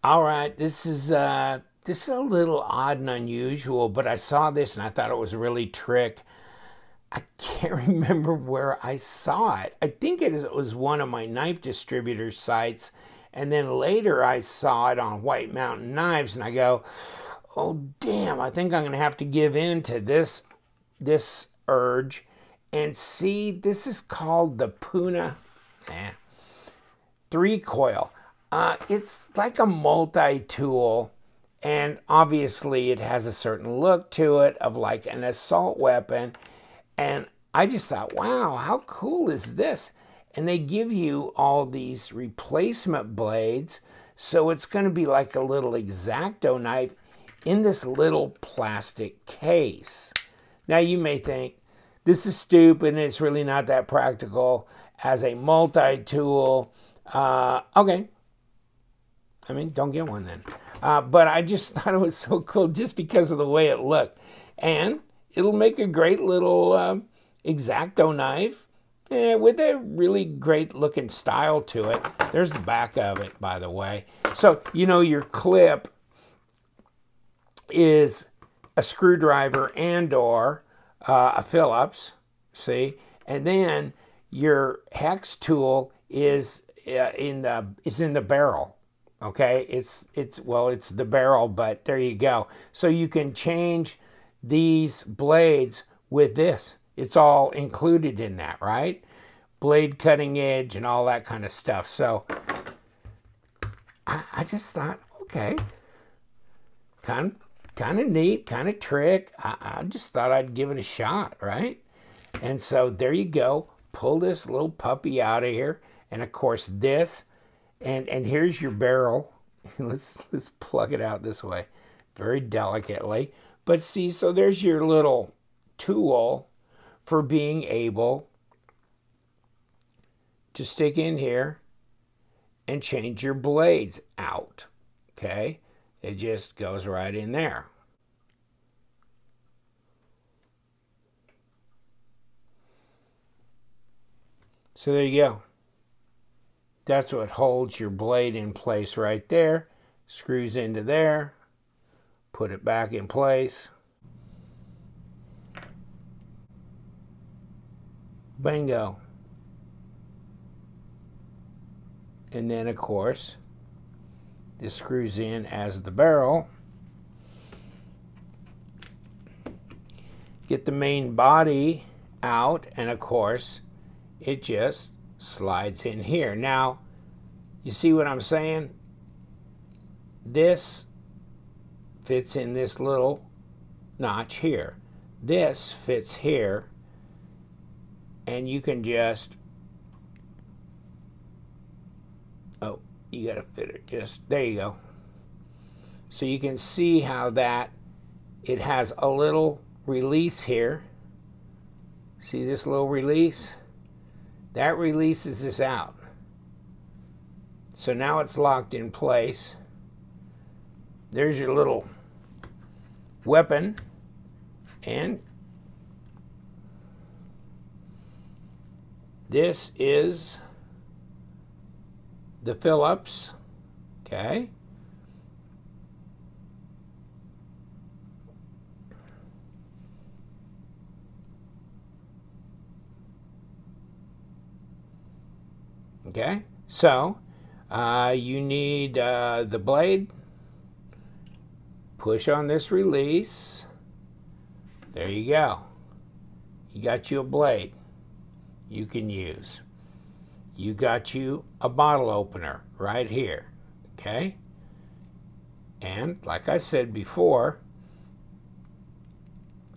All right, this is a little odd and unusual, but I saw this and I thought it was really trick. I can't remember where I saw it. I think it was one of my knife distributor sites, and then later I saw it on White Mountain Knives, and I go, "Oh damn! I think I'm gonna have to give in to this urge." And see, this is called the Puna. 3 coil. It's like a multi-tool, and obviously it has a certain look to it of like an assault weapon. And I just thought, wow, how cool is this? And they give you all these replacement blades, so it's going to be like a little X-Acto knife in this little plastic case. Now you may think, this is stupid and it's really not that practical as a multi-tool. Okay. I mean, don't get one then. But I just thought it was so cool just because of the way it looked. And it'll make a great little X-Acto knife with a really great looking style to it. There's the back of it, by the way. So, you know, your clip is a screwdriver and or a Phillips, see? And then your hex tool is in the barrel. Okay, it's the barrel, but there you go. So you can change these blades with this. It's all included in that, right? Blade cutting edge and all that kind of stuff. So I just thought, okay, kind of neat, kind of trick. I just thought I'd give it a shot, right? And so there you go. Pull this little puppy out of here, and of course this. And here's your barrel. Let's plug it out this way, very delicately. But see, so there's your little tool for being able to stick in here and change your blades out. Okay, it just goes right in there. So there you go. That's what holds your blade in place right there. Screws into there. Put it back in place. Bingo. And then, of course, this screws in as the barrel. Get the main body out, and of course, it just slides in here. Now, you see what I'm saying? This fits in this little notch here. This fits here, and you can just, oh, you gotta fit it just, there you go. So you can see how that, it has a little release here. See this little release? That releases this out. So now it's locked in place. There's your little weapon, and this is the Phillips, okay? Okay, so you need the blade. Push on this release. There you go. You got you a blade you can use. You got you a bottle opener right here, okay? And like I said before,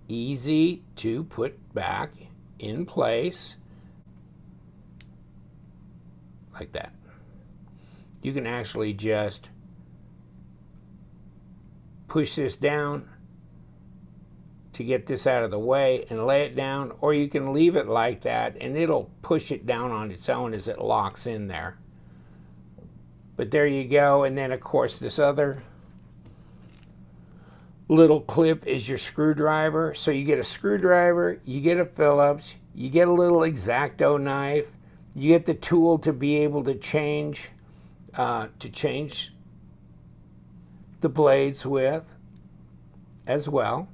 easy to put back in place. Like that. You can actually just push this down to get this out of the way and lay it down, or you can leave it like that and it'll push it down on its own as it locks in there. But there you go. And then of course this other little clip is your screwdriver. So you get a screwdriver, you get a Phillips, you get a little X-Acto knife, you get the tool to be able to change the blades with as well.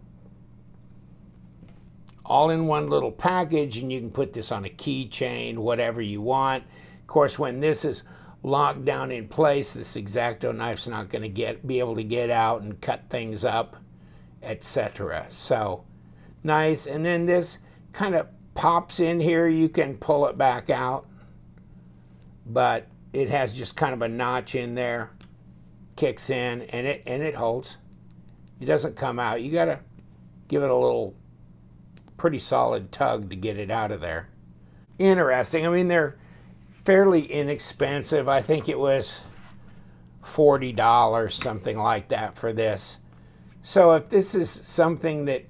All in one little package, and you can put this on a keychain, whatever you want. Of course, when this is locked down in place, this X-Acto knife's not going to be able to get out and cut things up, etc. So nice. And then this kind of pops in here. You can pull it back out, but it has just kind of a notch in there, kicks in, and it holds. It doesn't come out. You got to give it a little pretty solid tug to get it out of there. Interesting. I mean, they're fairly inexpensive. I think it was $40, something like that, for this. So if this is something that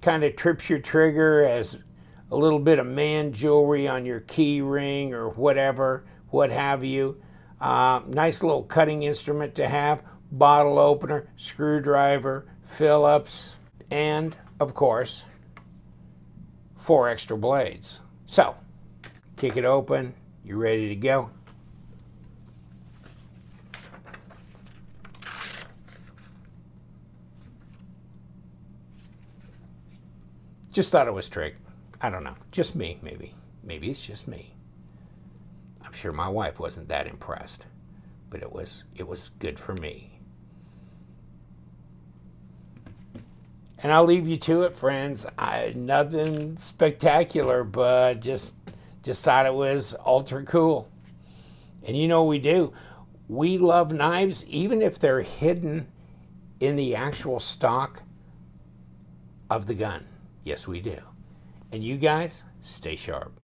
kind of trips your trigger as a little bit of man jewelry on your key ring or whatever, what have you, nice little cutting instrument to have, bottle opener, screwdriver, Phillips, and of course 4 extra blades. So kick it open, you're ready to go. Just thought it was trick. I don't know, just me, maybe it's just me. I'm sure my wife wasn't that impressed, but it was good for me. And I'll leave you to it, friends. Nothing spectacular, but just thought it was ultra cool. And you know what we do? We love knives, even if they're hidden in the actual stock of the gun. Yes, we do. And you guys, stay sharp.